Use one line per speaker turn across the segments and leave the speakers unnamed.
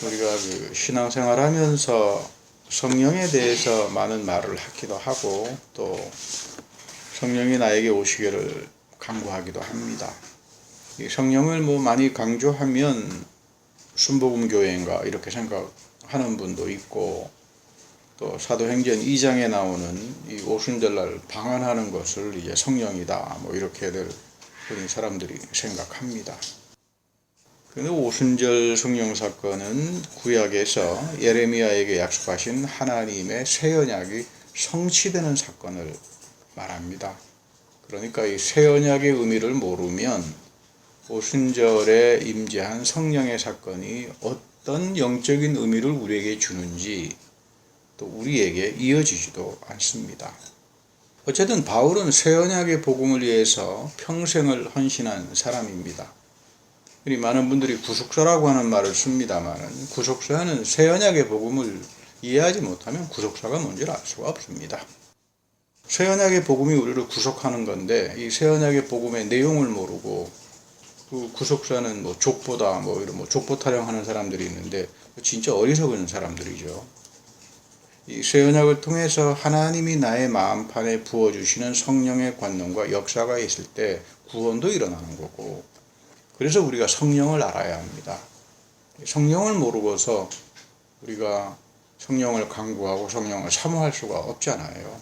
우리가 그 신앙생활 하면서 성령에 대해서 많은 말을 하기도 하고 또 성령이 나에게 오시기를 간구하기도 합니다. 이 성령을 많이 강조하면 순복음교회인가 이렇게 생각하는 분도 있고 또 사도행전 2장에 나오는 이 오순절날 방한하는 것을 이제 성령이다 이렇게들 흔히 사람들이 생각합니다. 그런데 오순절 성령 사건은 구약에서 예레미야에게 약속하신 하나님의 새 언약이 성취되는 사건을 말합니다. 그러니까 이 새 언약의 의미를 모르면 오순절에 임재한 성령의 사건이 어떤 영적인 의미를 우리에게 주는지 또 우리에게 이어지지도 않습니다. 어쨌든 바울은 새 언약의 복음을 위해서 평생을 헌신한 사람입니다. 많은 분들이 구속사라고 하는 말을 씁니다만 구속사는 새 언약의 복음을 이해하지 못하면 구속사가 뭔지를 알 수가 없습니다. 새 언약의 복음이 우리를 구속하는 건데 이 새 언약의 복음의 내용을 모르고 그 구속사는 족보다 이런 족보 타령하는 사람들이 있는데 진짜 어리석은 사람들이죠. 이 새 언약을 통해서 하나님이 나의 마음판에 부어주시는 성령의 권능과 역사가 있을 때 구원도 일어나는 거고, 그래서 우리가 성령을 알아야 합니다. 성령을 모르고서 우리가 성령을 간구하고 성령을 사모할 수가 없잖아요.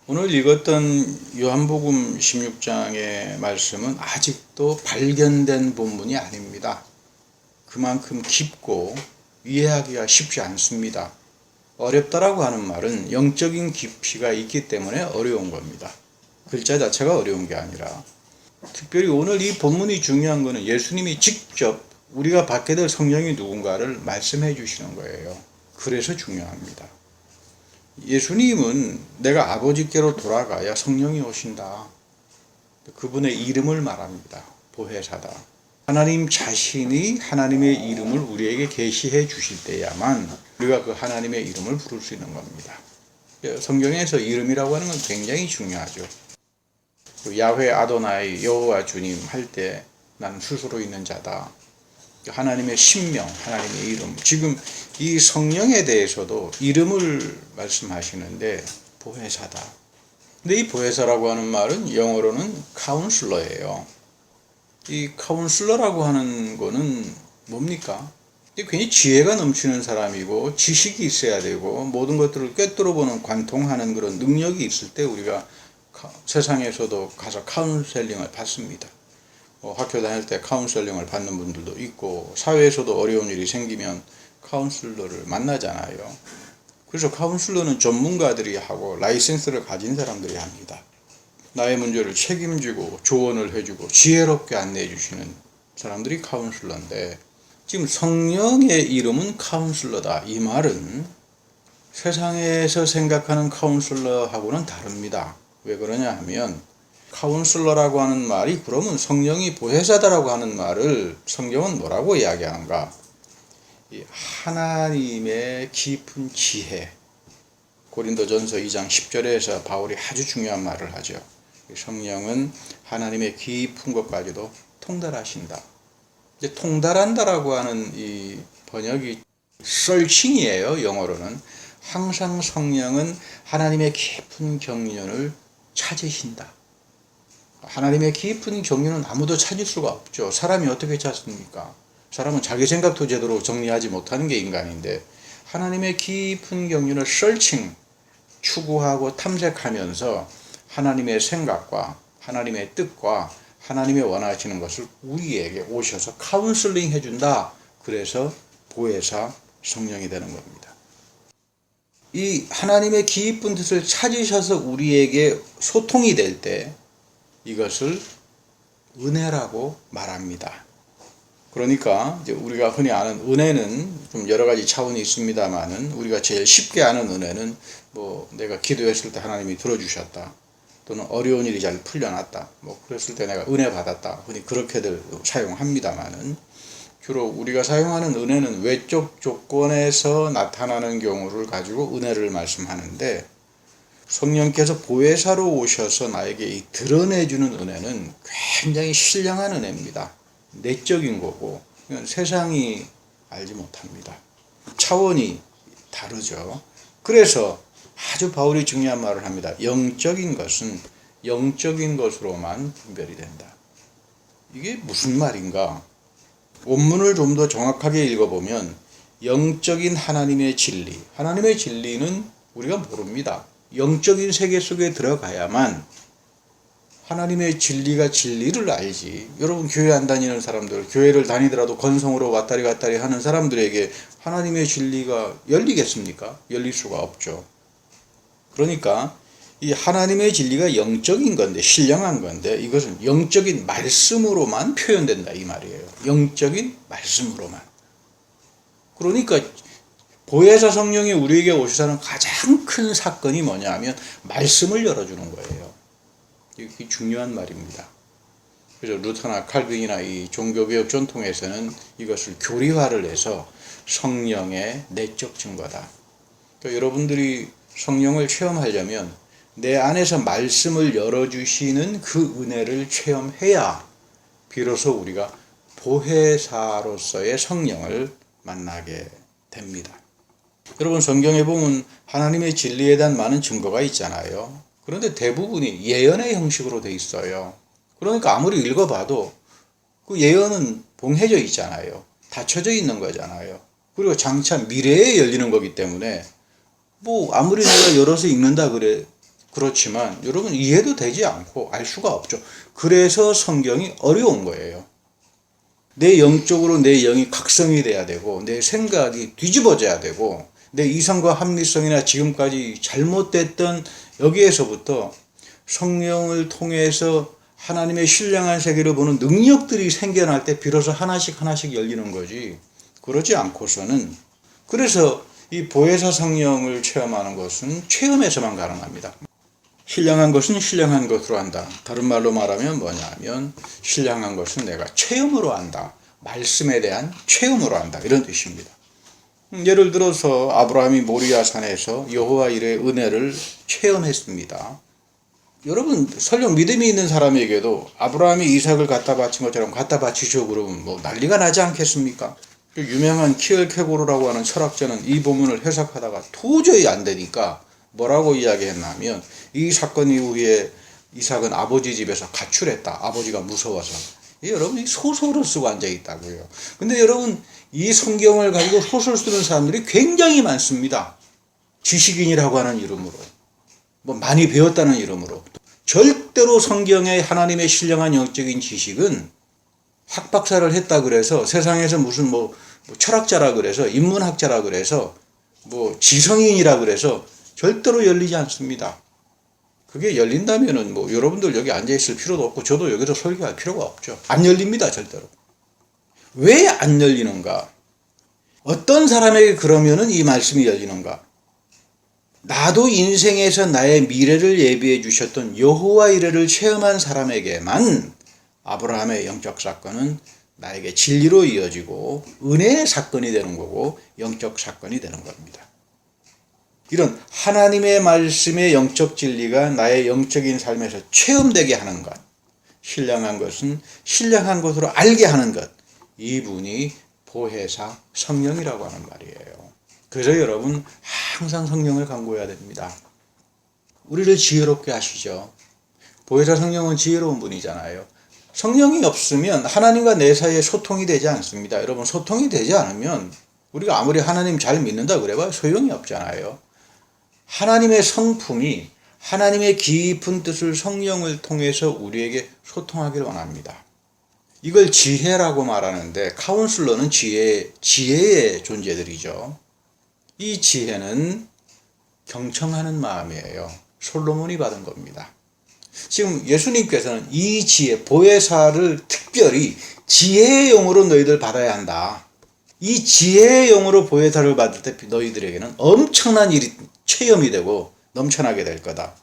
오늘 읽었던 요한복음 16장의 말씀은 아직도 발견된 본문이 아닙니다. 그만큼 깊고 이해하기가 쉽지 않습니다. 어렵다라고 하는 말은 영적인 깊이가 있기 때문에 어려운 겁니다. 글자 자체가 어려운 게 아니라 특별히 오늘 이 본문이 중요한 것은 예수님이 직접 우리가 받게 될 성령이 누군가를 말씀해 주시는 거예요. 그래서 중요합니다. 예수님은 내가 아버지께로 돌아가야 성령이 오신다. 그분의 이름을 말합니다. 보혜사다. 하나님 자신이 하나님의 이름을 우리에게 계시해 주실 때야만 우리가 그 하나님의 이름을 부를 수 있는 겁니다. 성경에서 이름이라고 하는 건 굉장히 중요하죠. 야훼 아도나이 여호와 주님 할 때 나는 스스로 있는 자다. 하나님의 신명, 하나님의 이름. 지금 이 성령에 대해서도 이름을 말씀하시는데 보혜사다. 근데 이 보혜사라고 하는 말은 영어로는 카운슬러예요. 이 카운슬러라고 하는 거는 뭡니까? 괜히 지혜가 넘치는 사람이고 지식이 있어야 되고 모든 것들을 꿰뚫어보는 관통하는 그런 능력이 있을 때 우리가 세상에서도 가서 카운셀링을 받습니다. 학교 다닐 때 카운셀링을 받는 분들도 있고 사회에서도 어려운 일이 생기면 카운슬러를 만나잖아요. 그래서 카운슬러는 전문가들이 하고 라이센스를 가진 사람들이 합니다. 나의 문제를 책임지고 조언을 해주고 지혜롭게 안내해 주시는 사람들이 카운슬러인데 지금 성령의 이름은 카운슬러다. 이 말은 세상에서 생각하는 카운슬러하고는 다릅니다. 왜 그러냐 하면 카운슬러라고 하는 말이 그러면 성령이 보혜사다라고 하는 말을 성경은 뭐라고 이야기하는가? 하나님의 깊은 지혜. 고린도전서 2장 10절에서 바울이 아주 중요한 말을 하죠. 성령은 하나님의 깊은 것까지도 통달하신다. 이제 통달한다라고 하는 이 번역이 searching이에요. 영어로는 항상 성령은 하나님의 깊은 경륜을 찾으신다. 하나님의 깊은 경륜은 아무도 찾을 수가 없죠. 사람이 어떻게 찾습니까? 사람은 자기 생각도 제대로 정리하지 못하는 게 인간인데 하나님의 깊은 경륜을 searching, 추구하고 탐색하면서 하나님의 생각과 하나님의 뜻과 하나님의 원하시는 것을 우리에게 오셔서 카운슬링 해준다. 그래서 보혜사 성령이 되는 겁니다. 이 하나님의 깊은 뜻을 찾으셔서 우리에게 소통이 될 때 이것을 은혜라고 말합니다. 그러니까 이제 우리가 흔히 아는 은혜는 좀 여러 가지 차원이 있습니다만은 우리가 제일 쉽게 아는 은혜는 내가 기도했을 때 하나님이 들어주셨다. 또는 어려운 일이 잘 풀려났다. 그랬을 때 내가 은혜 받았다. 흔히 그렇게들 사용합니다만은 주로 우리가 사용하는 은혜는 외적 조건에서 나타나는 경우를 가지고 은혜를 말씀하는데 성령께서 보혜사로 오셔서 나에게 드러내주는 은혜는 굉장히 신령한 은혜입니다. 내적인 거고 세상이 알지 못합니다. 차원이 다르죠. 그래서 아주 바울이 중요한 말을 합니다. 영적인 것은 영적인 것으로만 분별이 된다. 이게 무슨 말인가? 원문을 좀 더 정확하게 읽어보면 영적인 하나님의 진리, 하나님의 진리는 우리가 모릅니다. 영적인 세계 속에 들어가야만 하나님의 진리가 진리를 알지. 여러분 교회 안 다니는 사람들, 교회를 다니더라도 건성으로 왔다리 갔다리 하는 사람들에게 하나님의 진리가 열리겠습니까? 열릴 수가 없죠. 그러니까 이 하나님의 진리가 영적인 건데, 신령한 건데, 이것은 영적인 말씀으로만 표현된다 이 말이에요. 영적인 말씀으로만. 그러니까 보혜사 성령이 우리에게 오시사는 가장 큰 사건이 뭐냐 하면 말씀을 열어주는 거예요. 이게 중요한 말입니다. 그래서 루터나 칼빈이나 이 종교개혁 전통에서는 이것을 교리화를 해서 성령의 내적 증거다. 그러니까 여러분들이 성령을 체험하려면 내 안에서 말씀을 열어주시는 그 은혜를 체험해야 비로소 우리가 보혜사로서의 성령을 만나게 됩니다. 여러분 성경에 보면 하나님의 진리에 대한 많은 증거가 있잖아요. 그런데 대부분이 예언의 형식으로 돼 있어요. 그러니까 아무리 읽어봐도 그 예언은 봉해져 있잖아요. 닫혀져 있는 거잖아요. 그리고 장차 미래에 열리는 거기 때문에 뭐 아무리 내가 열어서 읽는다 그렇지만 여러분 이해도 되지 않고 알 수가 없죠. 그래서 성경이 어려운 거예요. 내 영적으로 내 영이 각성이 돼야 되고 내 생각이 뒤집어져야 되고 내 이성과 합리성이나 지금까지 잘못됐던 여기에서부터 성령을 통해서 하나님의 신령한 세계를 보는 능력들이 생겨날 때 비로소 하나씩 하나씩 열리는 거지. 그러지 않고서는 그래서 이 보혜사 성령을 체험하는 것은 체험에서만 가능합니다. 신령한 것은 신령한 것으로 한다. 다른 말로 말하면 뭐냐면 신령한 것은 내가 체험으로 한다. 말씀에 대한 체험으로 한다. 이런 뜻입니다. 예를 들어서 아브라함이 모리아 산에서 여호와 일의 은혜를 체험했습니다. 여러분 설령 믿음이 있는 사람에게도 아브라함이 이삭을 갖다 바친 것처럼 갖다 바치죠 그러면 뭐 난리가 나지 않겠습니까? 유명한 키엘케고르라고 하는 철학자는 이 본문을 해석하다가 도저히 안 되니까 뭐라고 이야기했냐면 이 사건 이후에 이삭은 아버지 집에서 가출했다. 아버지가 무서워서. 여러분 소설을 쓰고 앉아 있다고요. 근데 여러분 이 성경을 가지고 소설 쓰는 사람들이 굉장히 많습니다. 지식인이라고 하는 이름으로. 뭐 많이 배웠다는 이름으로. 절대로 성경의 하나님의 신령한 영적인 지식은 학박사를 했다 그래서 세상에서 무슨 뭐 철학자라 그래서 인문학자라 그래서 뭐 지성인이라 그래서 절대로 열리지 않습니다. 그게 열린다면은 뭐 여러분들 여기 앉아 있을 필요도 없고 저도 여기서 설교할 필요가 없죠. 안 열립니다, 절대로. 왜 안 열리는가? 어떤 사람에게 그러면은 이 말씀이 열리는가? 나도 인생에서 나의 미래를 예비해 주셨던 여호와 이레를 체험한 사람에게만 아브라함의 영적 사건은 나에게 진리로 이어지고 은혜의 사건이 되는 거고 영적 사건이 되는 겁니다. 이런 하나님의 말씀의 영적 진리가 나의 영적인 삶에서 체험되게 하는 것, 신령한 것은 신령한 것으로 알게 하는 것, 이분이 보혜사 성령이라고 하는 말이에요. 그래서 여러분 항상 성령을 간구해야 됩니다. 우리를 지혜롭게 하시죠. 보혜사 성령은 지혜로운 분이잖아요. 성령이 없으면 하나님과 내 사이에 소통이 되지 않습니다. 여러분 소통이 되지 않으면 우리가 아무리 하나님 잘 믿는다 그래봐야 소용이 없잖아요. 하나님의 성품이 하나님의 깊은 뜻을 성령을 통해서 우리에게 소통하기를 원합니다. 이걸 지혜라고 말하는데 카운슬러는 지혜의 존재들이죠. 이 지혜는 경청하는 마음이에요. 솔로몬이 받은 겁니다. 지금 예수님께서는 이 지혜, 보혜사를 특별히 지혜의 영으로 너희들 받아야 한다. 이 지혜의 영으로 보혜사를 받을 때 너희들에게는 엄청난 일이 체험이 되고 넘쳐나게 될 거다.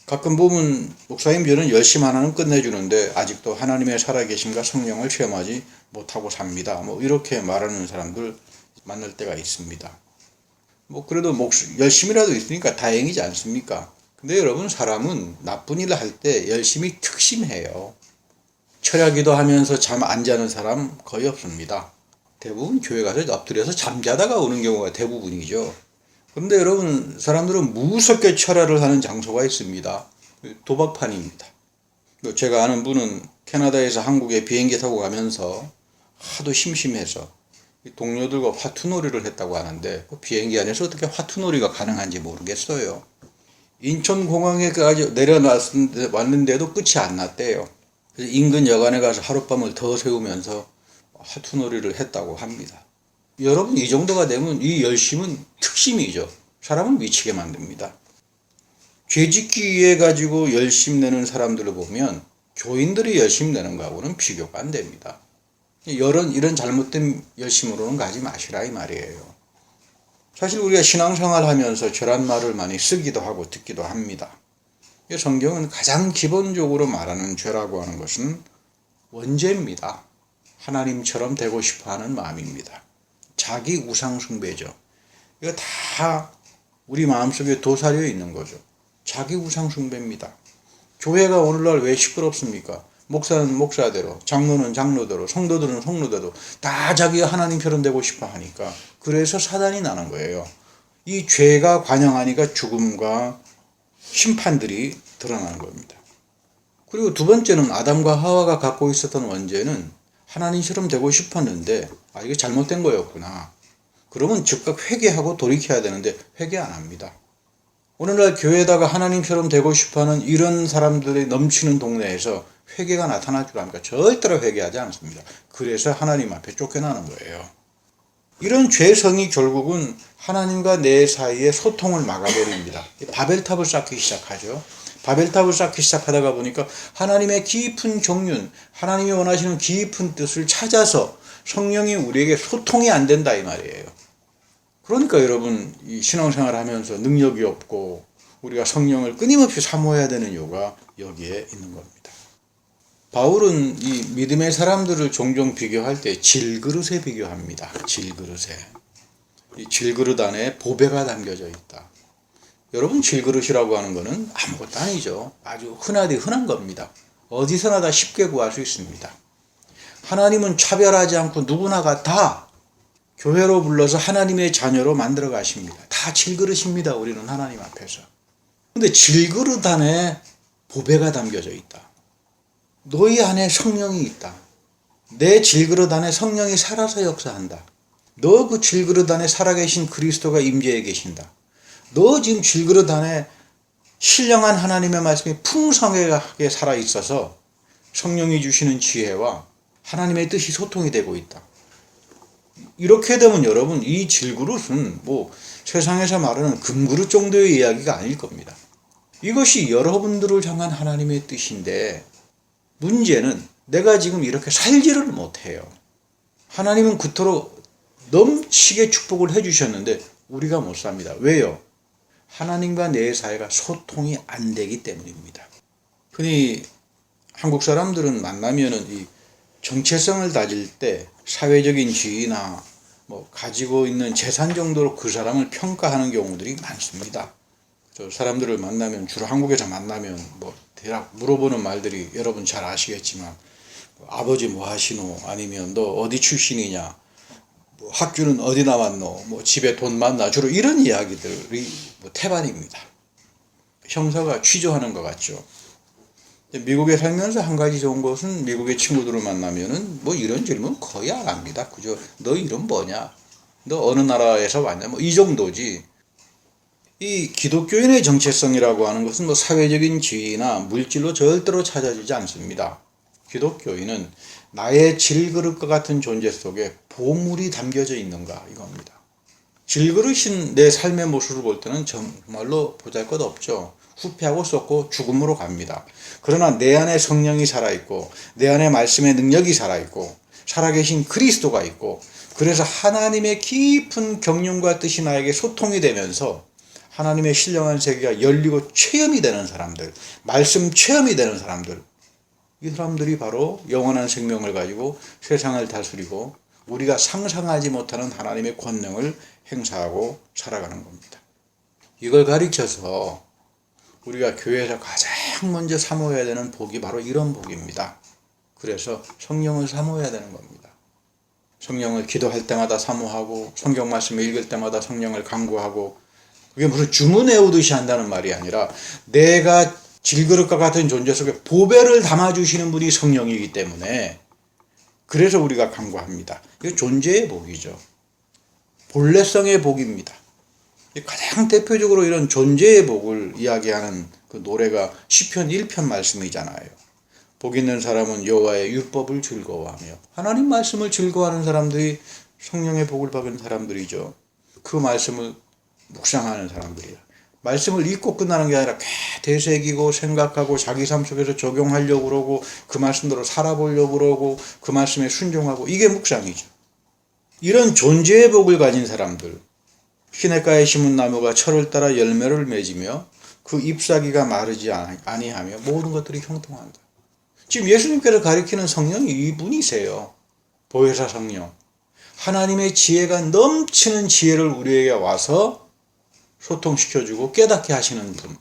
가끔 보면 목사님들은 열심 하나는 끝내주는데 아직도 하나님의 살아계심과 성령을 체험하지 못하고 삽니다. 뭐 이렇게 말하는 사람들 만날 때가 있습니다. 뭐 그래도 열심이라도 있으니까 다행이지 않습니까? 근데 여러분 사람은 나쁜 일을 할 때 열심히 특심해요. 철야기도 하면서 잠 안 자는 사람 거의 없습니다. 대부분 교회 가서 엎드려서 잠자다가 오는 경우가 대부분이죠. 그런데 여러분, 사람들은 무섭게 철야를 하는 장소가 있습니다. 도박판입니다. 제가 아는 분은 캐나다에서 한국에 비행기 타고 가면서 하도 심심해서 동료들과 화투놀이를 했다고 하는데, 그 비행기 안에서 어떻게 화투놀이가 가능한지 모르겠어요. 인천공항에까지 왔는데도 끝이 안 났대요. 그래서 인근 여관에 가서 하룻밤을 더 새우면서 화투놀이를 했다고 합니다. 여러분, 이 정도가 되면 이 열심은 특심이죠. 사람을 미치게 만듭니다. 죄짓기에 가지고 열심 내는 사람들을 보면 교인들이 열심 내는 거하고는 비교가 안 됩니다. 이런 잘못된 열심으로는 가지 마시라 이 말이에요. 사실 우리가 신앙생활 하면서 저런 말을 많이 쓰기도 하고 듣기도 합니다. 성경은 가장 기본적으로 말하는 죄라고 하는 것은 원죄입니다. 하나님처럼 되고 싶어 하는 마음입니다. 자기 우상 숭배죠. 이거 다 우리 마음속에 도사려 있는 거죠. 자기 우상 숭배입니다. 교회가 오늘날 왜 시끄럽습니까? 목사는 목사대로, 장로는 장로대로, 성도들은 성도대로 다 자기가 하나님처럼 되고 싶어 하니까, 그래서 사단이 나는 거예요. 이 죄가 관영하니까 죽음과 심판들이 드러나는 겁니다. 그리고 두 번째는 아담과 하와가 갖고 있었던 원죄는 하나님처럼 되고 싶었는데 이게 잘못된 거였구나. 그러면 즉각 회개하고 돌이켜야 되는데 회개 안 합니다. 오늘날 교회에다가 하나님처럼 되고 싶어하는 이런 사람들이 넘치는 동네에서 회개가 나타날 줄 압니까? 절대로 회개하지 않습니다. 그래서 하나님 앞에 쫓겨나는 거예요. 이런 죄성이 결국은 하나님과 내 사이의 소통을 막아버립니다. 바벨탑을 쌓기 시작하죠. 바벨탑을 쌓기 시작하다가 보니까 하나님의 깊은 경륜, 하나님이 원하시는 깊은 뜻을 찾아서 성령이 우리에게 소통이 안 된다 이 말이에요. 그러니까 여러분, 이 신앙생활 하면서 능력이 없고 우리가 성령을 끊임없이 사모해야 되는 이유가 여기에 있는 겁니다. 바울은 이 믿음의 사람들을 종종 비교할 때 질그릇에 비교합니다. 질그릇에. 이 질그릇 안에 보배가 담겨져 있다. 여러분, 질그릇이라고 하는 것은 아무것도 아니죠. 아주 흔한 겁니다. 어디서나 다 쉽게 구할 수 있습니다. 하나님은 차별하지 않고 누구나가 다 교회로 불러서 하나님의 자녀로 만들어 가십니다. 다 질그릇입니다. 우리는 하나님 앞에서. 근데 질그릇 안에 보배가 담겨져 있다. 너희 안에 성령이 있다. 내 질그릇 안에 성령이 살아서 역사한다. 너 그 질그릇 안에 살아계신 그리스도가 임재해 계신다. 너 지금 질그릇 안에 신령한 하나님의 말씀이 풍성하게 살아있어서 성령이 주시는 지혜와 하나님의 뜻이 소통이 되고 있다. 이렇게 되면 여러분, 이 질그릇은 세상에서 말하는 금그릇 정도의 이야기가 아닐 겁니다. 이것이 여러분들을 향한 하나님의 뜻인데, 문제는 내가 지금 이렇게 살지를 못해요. 하나님은 그토록 넘치게 축복을 해주셨는데 우리가 못 삽니다. 왜요? 하나님과 내 사이가 소통이 안 되기 때문입니다. 흔히 한국 사람들은 만나면은 이 정체성을 다질 때 사회적인 지위나 가지고 있는 재산 정도로 그 사람을 평가하는 경우들이 많습니다. 저 사람들을 만나면, 주로 한국에서 만나면 대략 물어보는 말들이 여러분 잘 아시겠지만, 아버지 뭐 하시노? 아니면 너 어디 출신이냐? 학교는 어디 나왔노? 집에 돈 많나? 주로 이런 이야기들이 태반입니다. 형사가 취조하는 것 같죠. 미국에 살면서 한 가지 좋은 것은, 미국의 친구들을 만나면은 이런 질문 거의 안 합니다. 그죠? 너 이름 뭐냐? 너 어느 나라에서 왔냐? 이 정도지. 이 기독교인의 정체성이라고 하는 것은 사회적인 지위나 물질로 절대로 찾아지지 않습니다. 기독교인은 나의 질그릇과 같은 존재 속에 보물이 담겨져 있는가 이겁니다. 질그릇인 내 삶의 모습을 볼 때는 정말로 보잘것없죠. 후패하고 썩고 죽음으로 갑니다. 그러나 내 안에 성령이 살아있고, 내 안에 말씀의 능력이 살아있고, 살아계신 그리스도가 있고, 그래서 하나님의 깊은 경륜과 뜻이 나에게 소통이 되면서 하나님의 신령한 세계가 열리고 체험이 되는 사람들, 말씀 체험이 되는 사람들, 이 사람들이 바로 영원한 생명을 가지고 세상을 다스리고 우리가 상상하지 못하는 하나님의 권능을 행사하고 살아가는 겁니다. 이걸 가르쳐서 우리가 교회에서 가장 먼저 사모해야 되는 복이 바로 이런 복입니다. 그래서 성령을 사모해야 되는 겁니다. 성령을 기도할 때마다 사모하고 성경 말씀을 읽을 때마다 성령을 간구하고, 그게 무슨 주문 외우듯이 한다는 말이 아니라 내가 질그릇과 같은 존재 속에 보배를 담아주시는 분이 성령이기 때문에, 그래서 우리가 간구합니다. 이거 존재의 복이죠. 본래성의 복입니다. 가장 대표적으로 이런 존재의 복을 이야기하는 그 노래가 시편 1편 말씀이잖아요. 복 있는 사람은 여호와의 율법을 즐거워하며, 하나님 말씀을 즐거워하는 사람들이 성령의 복을 받은 사람들이죠. 그 말씀을 묵상하는 사람들이야. 말씀을 읽고 끝나는 게 아니라 되새기고 생각하고 자기 삶 속에서 적용하려고 그러고 그 말씀대로 살아보려고 그러고 그 말씀에 순종하고, 이게 묵상이죠. 이런 존재의 복을 가진 사람들, 시냇가에 심은 나무가 철을 따라 열매를 맺으며 그 잎사귀가 마르지 아니하며 모든 것들이 형통한다. 지금 예수님께서 가리키는 성령이 이분이세요. 보혜사 성령. 하나님의 지혜가 넘치는 지혜를 우리에게 와서 소통시켜주고 깨닫게 하시는 분.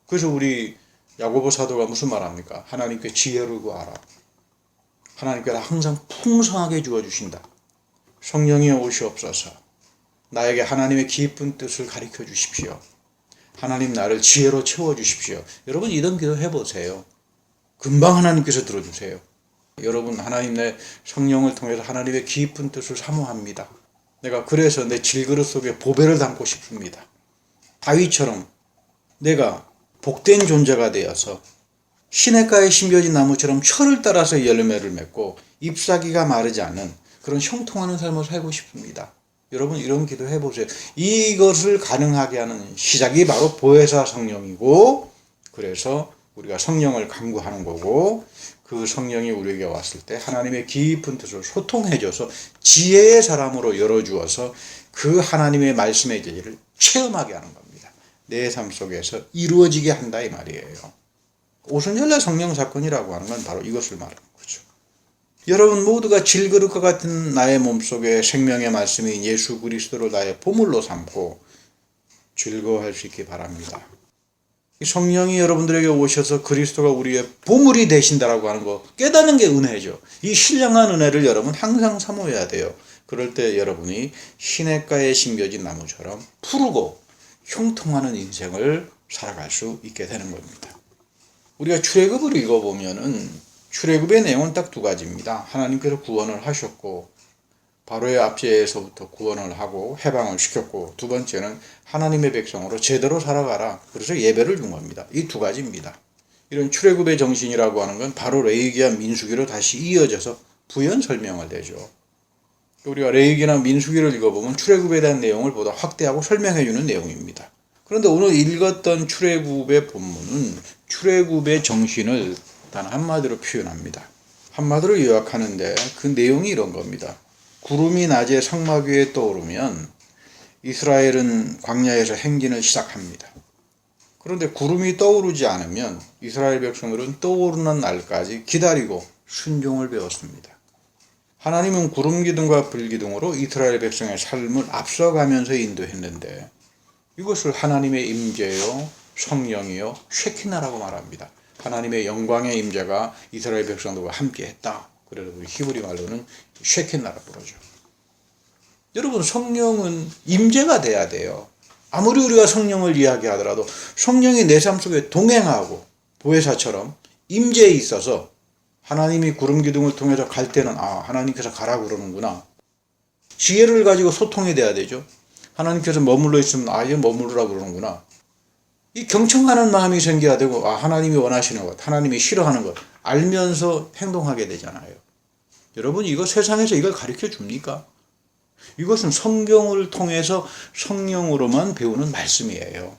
그래서 우리 야고보 사도가 무슨 말합니까? 하나님께 지혜를 구하라. 하나님께서 항상 풍성하게 주어주신다. 성령이 오시옵소서. 나에게 하나님의 깊은 뜻을 가르쳐 주십시오. 하나님 나를 지혜로 채워주십시오. 여러분 이런 기도 해보세요. 금방 하나님께서 들어주세요. 여러분, 하나님 내 성령을 통해서 하나님의 깊은 뜻을 사모합니다. 내가 그래서 내 질그릇 속에 보배를 담고 싶습니다. 다윗처럼 내가 복된 존재가 되어서 시냇가에 심겨진 나무처럼 철을 따라서 열매를 맺고 잎사귀가 마르지 않는 그런 형통하는 삶을 살고 싶습니다. 여러분 이런 기도 해보세요. 이것을 가능하게 하는 시작이 바로 보혜사 성령이고, 그래서 우리가 성령을 간구하는 거고, 그 성령이 우리에게 왔을 때 하나님의 깊은 뜻을 소통해줘서 지혜의 사람으로 열어주어서 그 하나님의 말씀의 진리를 체험하게 하는 겁니다. 내 삶 속에서 이루어지게 한다 이 말이에요. 오순절날 성령 사건이라고 하는 건 바로 이것을 말하는 거죠. 여러분 모두가 질그릇과 같은 나의 몸속에 생명의 말씀인 예수 그리스도를 나의 보물로 삼고 즐거워할 수 있기 바랍니다. 성령이 여러분들에게 오셔서 그리스도가 우리의 보물이 되신다라고 하는 거 깨닫는 게 은혜죠. 이 신령한 은혜를 여러분 항상 사모해야 돼요. 그럴 때 여러분이 시냇가에 심겨진 나무처럼 푸르고 형통하는 인생을 살아갈 수 있게 되는 겁니다. 우리가 출애굽을 읽어보면은 출애굽의 내용은 딱 두 가지입니다. 하나님께서 구원을 하셨고 바로의 압제에서부터 구원을 하고 해방을 시켰고, 두 번째는 하나님의 백성으로 제대로 살아가라. 그래서 예배를 준 겁니다. 이 두 가지입니다. 이런 출애굽의 정신이라고 하는 건 바로 레위기와 민수기로 다시 이어져서 부연 설명을 되죠. 우리가 레위기나 민수기를 읽어보면 출애굽에 대한 내용을 보다 확대하고 설명해 주는 내용입니다. 그런데 오늘 읽었던 출애굽의 본문은 출애굽의 정신을 단 한마디로 표현합니다. 한마디로 요약하는데 그 내용이 이런 겁니다. 구름이 낮에 성막 위에 떠오르면 이스라엘은 광야에서 행진을 시작합니다. 그런데 구름이 떠오르지 않으면 이스라엘 백성들은 떠오르는 날까지 기다리고 순종을 배웠습니다. 하나님은 구름 기둥과 불 기둥으로 이스라엘 백성의 삶을 앞서가면서 인도했는데 이것을 하나님의 임재요, 성령이요, 쉐키나라고 말합니다. 하나님의 영광의 임재가 이스라엘 백성들과 함께 했다. 그래서 우리 히브리 말로는 쉐킨나라 부르죠. 여러분 성령은 임재가 돼야 돼요. 아무리 우리가 성령을 이야기하더라도 성령이 내 삶 속에 동행하고 보혜사처럼 임재에 있어서 하나님이 구름 기둥을 통해서 갈 때는 하나님께서 가라 그러는구나. 지혜를 가지고 소통이 돼야 되죠. 하나님께서 머물러 있으면 얘 머무르라 그러는구나. 이 경청하는 마음이 생겨야 되고 하나님이 원하시는 것, 하나님이 싫어하는 것 알면서 행동하게 되잖아요. 여러분 이거 세상에서 이걸 가르쳐 줍니까? 이것은 성경을 통해서 성령으로만 배우는 말씀이에요.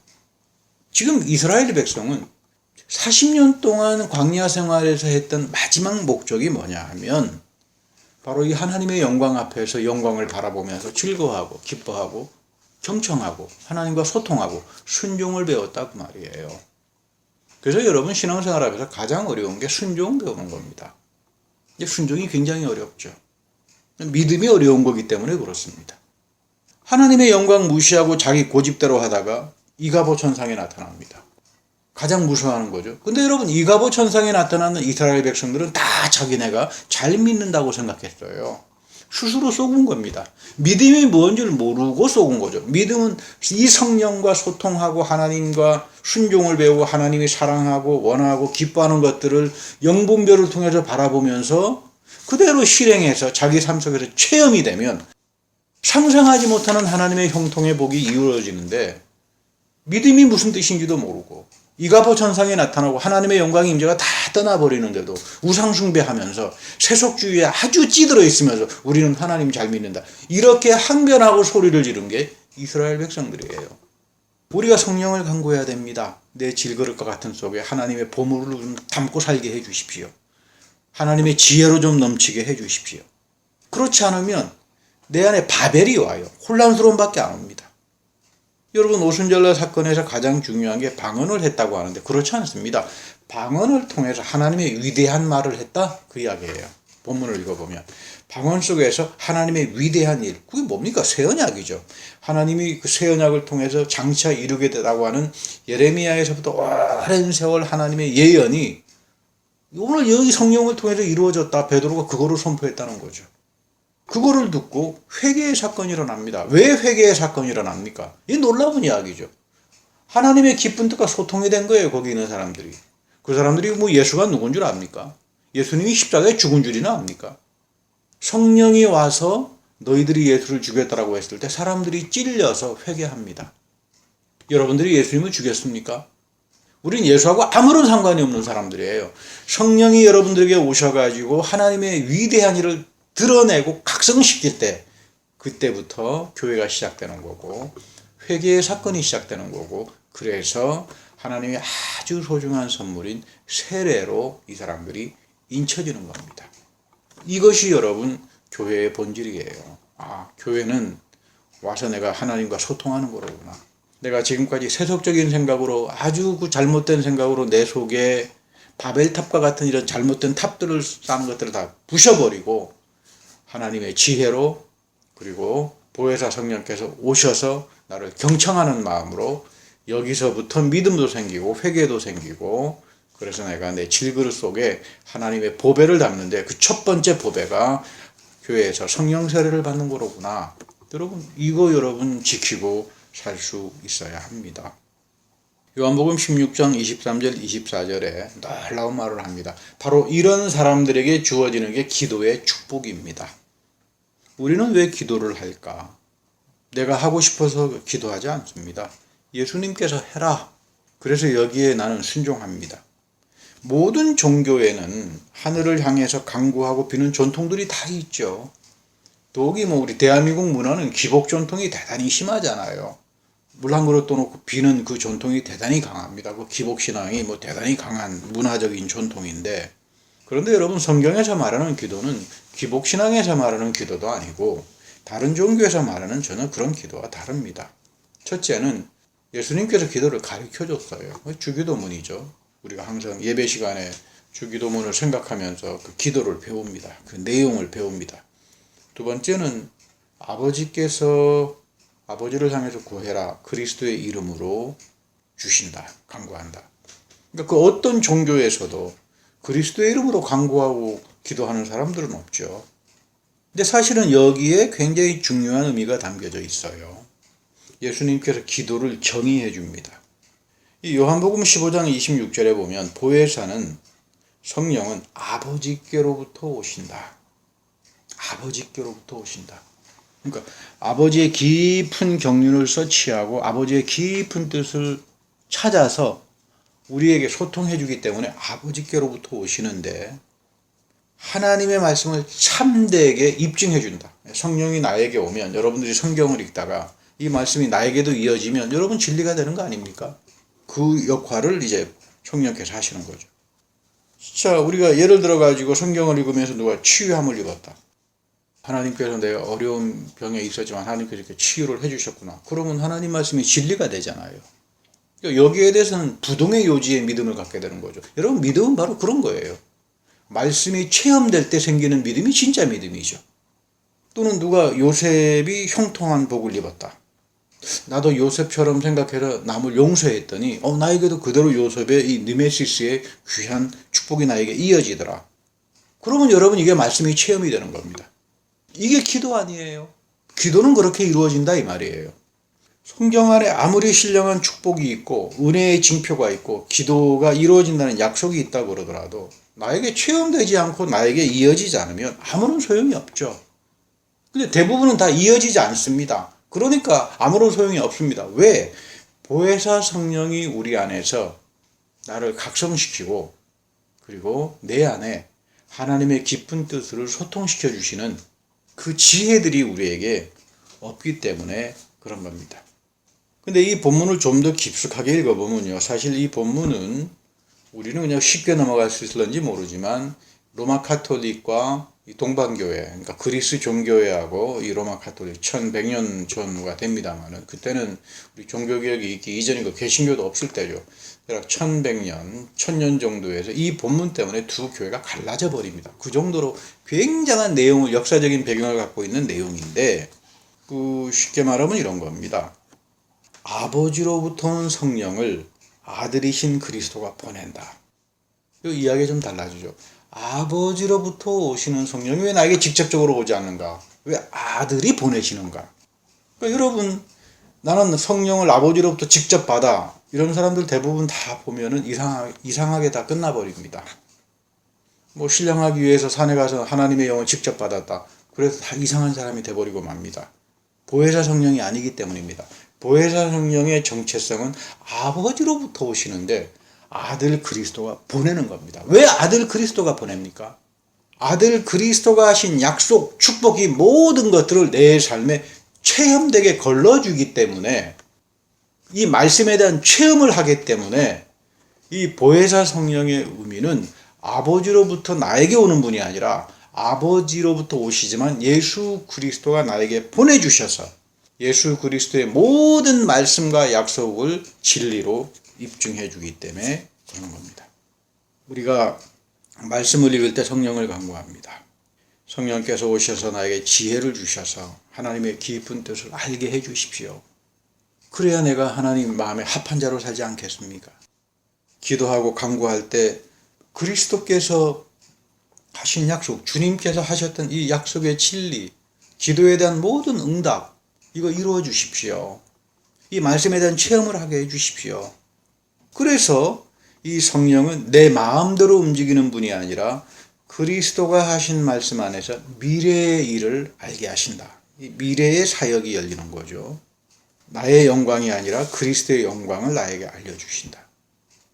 지금 이스라엘 백성은 40년 동안 광야 생활에서 했던 마지막 목적이 뭐냐 하면 바로 이 하나님의 영광 앞에서 영광을 바라보면서 즐거워하고 기뻐하고 경청하고 하나님과 소통하고 순종을 배웠다 그 말이에요. 그래서 여러분 신앙생활 앞에서 가장 어려운 게 순종 배우는 겁니다. 순종이 굉장히 어렵죠. 믿음이 어려운 거기 때문에 그렇습니다. 하나님의 영광 무시하고 자기 고집대로 하다가 이가보 천상에 나타납니다. 가장 무서워하는 거죠. 근데 여러분 이가보 천상에 나타나는 이스라엘 백성들은 다 자기네가 잘 믿는다고 생각했어요. 스스로 속은 겁니다. 믿음이 뭔지를 모르고 속은 거죠. 믿음은 이 성령과 소통하고 하나님과 순종을 배우고 하나님이 사랑하고 원하고 기뻐하는 것들을 영분별을 통해서 바라보면서 그대로 실행해서 자기 삶 속에서 체험이 되면 상상하지 못하는 하나님의 형통의 복이 이루어지는데, 믿음이 무슨 뜻인지도 모르고 이가보 천상에 나타나고 하나님의 영광의 임재가 다 떠나버리는데도 우상숭배하면서 세속주의에 아주 찌들어 있으면서 우리는 하나님 잘 믿는다, 이렇게 항변하고 소리를 지른 게 이스라엘 백성들이에요. 우리가 성령을 간구해야 됩니다. 내 질그릇과 같은 속에 하나님의 보물을 좀 담고 살게 해 주십시오. 하나님의 지혜로 좀 넘치게 해 주십시오. 그렇지 않으면 내 안에 바벨이 와요. 혼란스러움밖에 안 옵니다. 여러분, 오순절날 사건에서 가장 중요한 게 방언을 했다고 하는데 그렇지 않습니다. 방언을 통해서 하나님의 위대한 말을 했다, 그 이야기예요. 본문을 읽어보면 방언 속에서 하나님의 위대한 일, 그게 뭡니까? 새 언약이죠. 하나님이 그 새 언약을 통해서 장차 이루게 되다고 하는 예레미야에서부터 오랜 세월 하나님의 예언이 오늘 여기 성령을 통해서 이루어졌다, 베드로가 그거를 선포했다는 거죠. 그거를 듣고 회개의 사건이 일어납니다. 왜 회개의 사건이 일어납니까? 이 놀라운 이야기죠. 하나님의 기쁜 뜻과 소통이 된 거예요, 거기 있는 사람들이. 그 사람들이 뭐 예수가 누군 줄 압니까? 예수님이 십자가에 죽은 줄이나 압니까? 성령이 와서 너희들이 예수를 죽였다라고 했을 때 사람들이 찔려서 회개합니다. 여러분들이 예수님을 죽였습니까? 우린 예수하고 아무런 상관이 없는 사람들이에요. 성령이 여러분들에게 오셔가지고 하나님의 위대한 일을 드러내고 각성시킬 때, 그때부터 교회가 시작되는 거고 회개의 사건이 시작되는 거고, 그래서 하나님의 아주 소중한 선물인 세례로 이 사람들이 인쳐지는 겁니다. 이것이 여러분 교회의 본질이에요. 교회는 와서 내가 하나님과 소통하는 거로구나. 내가 지금까지 세속적인 생각으로, 아주 그 잘못된 생각으로 내 속에 바벨탑과 같은 이런 잘못된 탑들을 쌓는 것들을 다 부셔버리고 하나님의 지혜로, 그리고 보혜사 성령께서 오셔서 나를 경청하는 마음으로 여기서부터 믿음도 생기고 회개도 생기고, 그래서 내가 내 질그릇 속에 하나님의 보배를 담는데 그 첫 번째 보배가 교회에서 성령 세례를 받는 거로구나. 여러분, 이거 여러분 지키고 살 수 있어야 합니다. 요한복음 16장 23절 24절에 놀라운 말을 합니다. 바로 이런 사람들에게 주어지는 게 기도의 축복입니다. 우리는 왜 기도를 할까? 내가 하고 싶어서 기도하지 않습니다. 예수님께서 해라. 그래서 여기에 나는 순종합니다. 모든 종교에는 하늘을 향해서 간구하고 비는 전통들이 다 있죠. 더욱이 우리 대한민국 문화는 기복 전통이 대단히 심하잖아요. 물 한 그릇 떠놓고 비는 그 전통이 대단히 강합니다. 그 기복신앙이 대단히 강한 문화적인 전통인데, 그런데 여러분, 성경에서 말하는 기도는 기복신앙에서 말하는 기도도 아니고 다른 종교에서 말하는 전혀 그런 기도와 다릅니다. 첫째는 예수님께서 기도를 가르쳐줬어요. 주기도문이죠. 우리가 항상 예배 시간에 주기도문을 생각하면서 그 기도를 배웁니다. 그 내용을 배웁니다. 두 번째는 아버지께서 아버지를 향해서 구해라, 그리스도의 이름으로 주신다, 간구한다. 그러니까 그 어떤 종교에서도 그리스도의 이름으로 간구하고 기도하는 사람들은 없죠. 근데 사실은 여기에 굉장히 중요한 의미가 담겨져 있어요. 예수님께서 기도를 정의해 줍니다. 이 요한복음 15장 26절에 보면 보혜사는, 성령은 아버지께로부터 오신다. 아버지께로부터 오신다. 그러니까 아버지의 깊은 경륜을 서치하고 아버지의 깊은 뜻을 찾아서 우리에게 소통해 주기 때문에 아버지께로부터 오시는데, 하나님의 말씀을 참되게 입증해 준다. 성령이 나에게 오면, 여러분들이 성경을 읽다가 이 말씀이 나에게도 이어지면 여러분 진리가 되는 거 아닙니까? 그 역할을 이제 성령께서 하시는 거죠. 자, 우리가 예를 들어 가지고 성경을 읽으면서 누가 치유함을 입었다. 하나님께서 내가 어려운 병에 있었지만 하나님께서 이렇게 치유를 해주셨구나. 그러면 하나님 말씀이 진리가 되잖아요. 여기에 대해서는 부동의 요지의 믿음을 갖게 되는 거죠. 여러분, 믿음은 바로 그런 거예요. 말씀이 체험될 때 생기는 믿음이 진짜 믿음이죠. 또는 누가 요셉이 형통한 복을 입었다. 나도 요셉처럼 생각해서 남을 용서했더니 나에게도 그대로 요셉의 이 느메시스의 귀한 축복이 나에게 이어지더라. 그러면 여러분, 이게 말씀이 체험이 되는 겁니다. 이게 기도 아니에요. 기도는 그렇게 이루어진다 이 말이에요. 성경 안에 아무리 신령한 축복이 있고 은혜의 징표가 있고 기도가 이루어진다는 약속이 있다고 그러더라도 나에게 체험되지 않고 나에게 이어지지 않으면 아무런 소용이 없죠. 근데 대부분은 다 이어지지 않습니다. 그러니까 아무런 소용이 없습니다. 왜? 보혜사 성령이 우리 안에서 나를 각성시키고 그리고 내 안에 하나님의 깊은 뜻을 소통시켜 주시는 그 지혜들이 우리에게 없기 때문에 그런 겁니다. 근데 이 본문을 좀 더 깊숙하게 읽어보면요. 사실 이 본문은 우리는 그냥 쉽게 넘어갈 수 있을런지 모르지만 로마 카톨릭과 이 동방교회, 그러니까 그리스 종교회하고 이 로마 카톨릭 1100년 전후가 됩니다만은 그때는 우리 종교개혁이 있기 이전이고 개신교도 없을 때죠. 대략 1100년, 1000년 정도에서 이 본문 때문에 두 교회가 갈라져 버립니다. 그 정도로 굉장한 내용을, 역사적인 배경을 갖고 있는 내용인데 쉽게 말하면 이런 겁니다. 아버지로부터 온 성령을 아들이신 그리스도가 보낸다. 이 이야기가 좀 달라지죠. 아버지로부터 오시는 성령이 왜 나에게 직접적으로 오지 않는가? 왜 아들이 보내시는가? 그러니까 여러분, 나는 성령을 아버지로부터 직접 받아. 이런 사람들 대부분 다 보면은 이상하게 다 끝나버립니다. 신령하기 위해서 산에 가서 하나님의 영을 직접 받았다. 그래서 다 이상한 사람이 돼버리고 맙니다. 보혜사 성령이 아니기 때문입니다. 보혜사 성령의 정체성은 아버지로부터 오시는데 아들 그리스도가 보내는 겁니다. 왜 아들 그리스도가 보냅니까? 아들 그리스도가 하신 약속, 축복이 모든 것들을 내 삶에 체험되게 걸러주기 때문에 이 말씀에 대한 체험을 하기 때문에 이 보혜사 성령의 의미는 아버지로부터 나에게 오는 분이 아니라 아버지로부터 오시지만 예수 그리스도가 나에게 보내주셔서 예수 그리스도의 모든 말씀과 약속을 진리로 입증해 주기 때문에 그런 겁니다. 우리가 말씀을 읽을 때 성령을 간구합니다. 성령께서 오셔서 나에게 지혜를 주셔서 하나님의 깊은 뜻을 알게 해 주십시오. 그래야 내가 하나님 마음에 합한 자로 살지 않겠습니까? 기도하고 간구할 때 그리스도께서 하신 약속, 주님께서 하셨던 이 약속의 진리, 기도에 대한 모든 응답, 이거 이루어 주십시오. 이 말씀에 대한 체험을 하게 해 주십시오. 그래서 이 성령은 내 마음대로 움직이는 분이 아니라 그리스도가 하신 말씀 안에서 미래의 일을 알게 하신다. 이 미래의 사역이 열리는 거죠. 나의 영광이 아니라 그리스도의 영광을 나에게 알려주신다.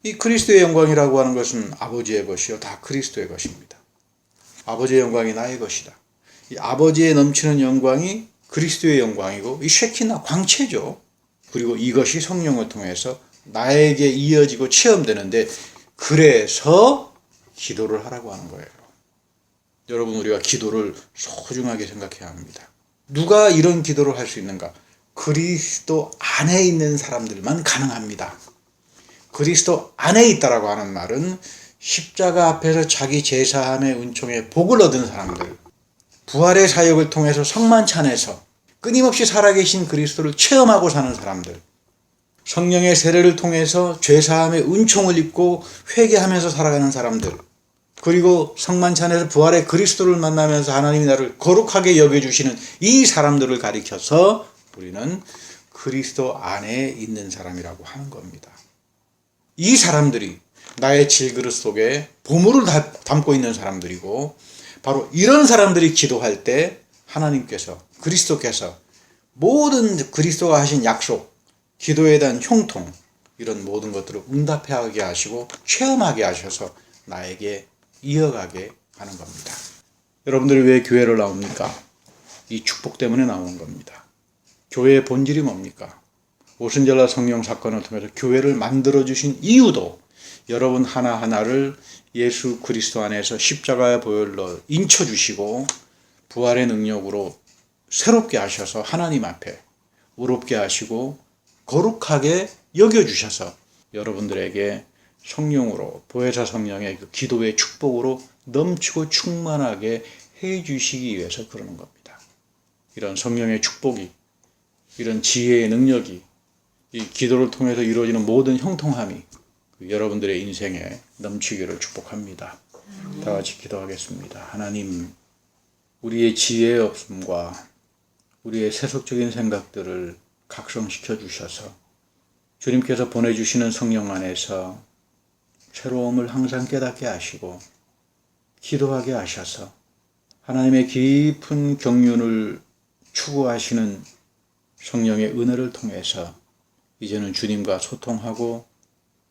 이 그리스도의 영광이라고 하는 것은 아버지의 것이요 다 그리스도의 것입니다. 아버지의 영광이 나의 것이다. 이 아버지의 넘치는 영광이 그리스도의 영광이고 이 쉐키나 광채죠. 그리고 이것이 성령을 통해서 나에게 이어지고 체험되는데 그래서 기도를 하라고 하는 거예요. 여러분, 우리가 기도를 소중하게 생각해야 합니다. 누가 이런 기도를 할 수 있는가? 그리스도 안에 있는 사람들만 가능합니다. 그리스도 안에 있다라고 하는 말은 십자가 앞에서 자기 제사함의 은총에 복을 얻은 사람들, 부활의 사역을 통해서 성만찬에서 끊임없이 살아계신 그리스도를 체험하고 사는 사람들, 성령의 세례를 통해서 죄사함의 은총을 입고 회개하면서 살아가는 사람들, 그리고 성만찬에서 부활의 그리스도를 만나면서 하나님이 나를 거룩하게 여겨주시는 이 사람들을 가리켜서 우리는 그리스도 안에 있는 사람이라고 하는 겁니다. 이 사람들이 나의 질그릇 속에 보물을 담고 있는 사람들이고 바로 이런 사람들이 기도할 때 하나님께서 그리스도께서 모든 그리스도가 하신 약속, 기도에 대한 형통 이런 모든 것들을 응답하게 하시고 체험하게 하셔서 나에게 이어가게 하는 겁니다. 여러분들이 왜 교회를 나옵니까? 이 축복 때문에 나오는 겁니다. 교회의 본질이 뭡니까? 오순절날 성령 사건을 통해서 교회를 만들어주신 이유도 여러분 하나하나를 예수 그리스도 안에서 십자가의 보혈로 인쳐주시고 부활의 능력으로 새롭게 하셔서 하나님 앞에 의롭게 하시고 거룩하게 여겨주셔서 여러분들에게 성령으로 보혜사 성령의 그 기도의 축복으로 넘치고 충만하게 해주시기 위해서 그러는 겁니다. 이런 성령의 축복이, 이런 지혜의 능력이 이 기도를 통해서 이루어지는 모든 형통함이 여러분들의 인생에 넘치기를 축복합니다. 다 같이 기도하겠습니다. 하나님, 우리의 지혜의 없음과 우리의 세속적인 생각들을 각성시켜 주셔서 주님께서 보내주시는 성령 안에서 새로움을 항상 깨닫게 하시고 기도하게 하셔서 하나님의 깊은 경륜을 추구하시는 성령의 은혜를 통해서 이제는 주님과 소통하고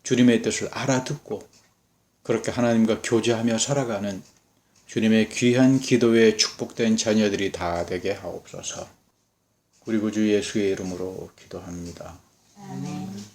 주님의 뜻을 알아듣고 그렇게 하나님과 교제하며 살아가는 주님의 귀한 기도에 축복된 자녀들이 다 되게 하옵소서. 우리 구주 예수의 이름으로 기도합니다.
아멘.